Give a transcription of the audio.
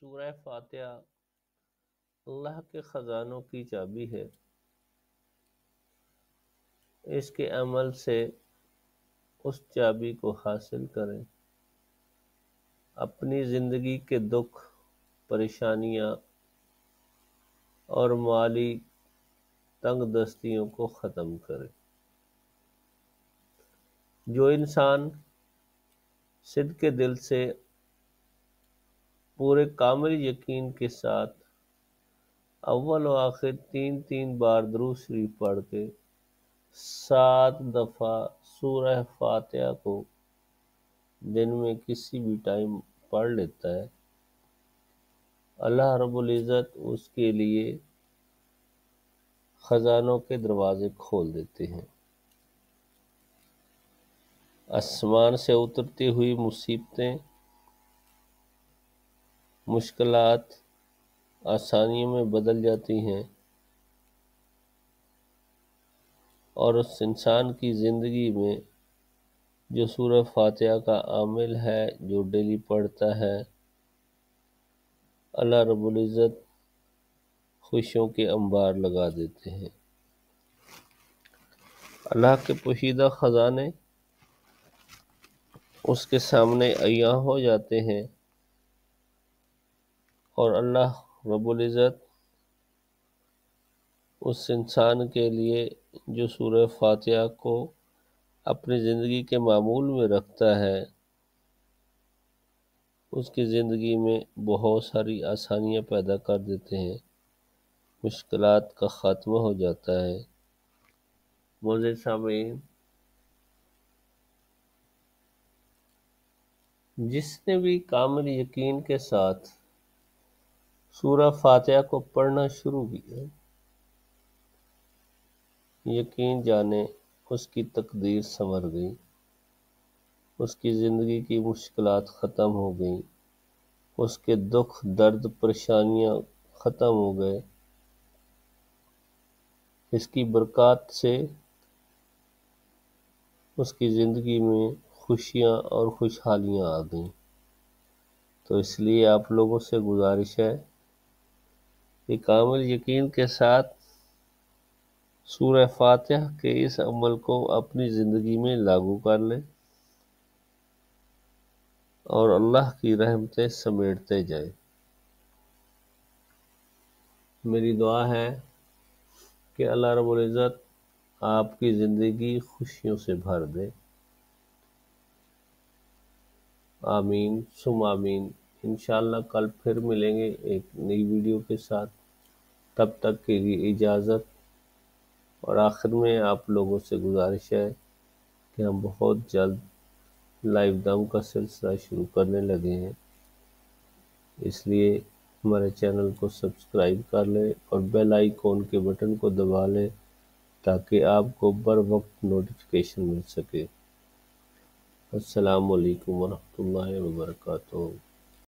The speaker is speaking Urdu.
سورہ فاتحہ اللہ کے خزانوں کی چابی ہے۔ اس کے عمل سے اس چابی کو حاصل کریں، اپنی زندگی کے دکھ، پریشانیاں اور مالی تنگ دستیوں کو ختم کریں۔ جو انسان صدق دل سے پورے کامل یقین کے ساتھ اول و آخر 3 بار درود شریف پڑھ کے 7 دفعہ سورہ فاتحہ کو دن میں کسی بھی ٹائم پڑھ لیتا ہے، اللہ رب العزت اس کے لیے خزانوں کے دروازے کھول دیتے ہیں۔ آسمان سے اترتی ہوئی مصیبتیں، مشکلات آسانیوں میں بدل جاتی ہیں، اور اس انسان کی زندگی میں جو سورہ فاتحہ کا عامل ہے، جو ڈیلی پڑھتا ہے، اللہ رب العزت خوشیوں کے انبار لگا دیتے ہیں۔ اللہ کے پوشیدہ خزانے اس کے سامنے عیاں ہو جاتے ہیں، اور اللہ رب العزت اس انسان کے لیے جو سورہ فاتحہ کو اپنی زندگی کے معمول میں رکھتا ہے، اس کی زندگی میں بہت ساری آسانیاں پیدا کر دیتے ہیں، مشکلات کا خاتمہ ہو جاتا ہے۔ معزز سامعین، جس نے بھی کامل یقین کے ساتھ سورہ فاتحہ کو پڑھنا شروع کیا، یقین جانے اس کی تقدیر سنور گئی، اس کی زندگی کی مشکلات ختم ہو گئیں، اس کے دکھ، درد، پریشانیاں ختم ہو گئے۔ اس کی برکات سے اس کی زندگی میں خوشیاں اور خوشحالیاں آ گئیں۔ تو اس لیے آپ لوگوں سے گزارش ہے کہ کامل یقین کے ساتھ سورہ فاتحہ کے اس عمل کو اپنی زندگی میں لاگو کر لیں اور اللہ کی رحمتیں سمیٹتے جائیں۔ میری دعا ہے کہ اللہ رب العزت آپ کی زندگی خوشیوں سے بھر دے۔ آمین ثم آمین۔ انشاءاللہ کل پھر ملیں گے ایک نئی ویڈیو کے ساتھ۔ تب تک کے لیے اجازت، اور آخر میں آپ لوگوں سے گزارش ہے کہ ہم بہت جلد لائیو دم کا سلسلہ شروع کرنے لگے ہیں، اس لیے ہمارے چینل کو سبسکرائب کر لیں اور بیل آئیکن کے بٹن کو دبا لیں تاکہ آپ کو بر وقت نوٹیفیکیشن مل سکے۔ السلام علیکم ورحمۃ اللہ وبرکاتہ۔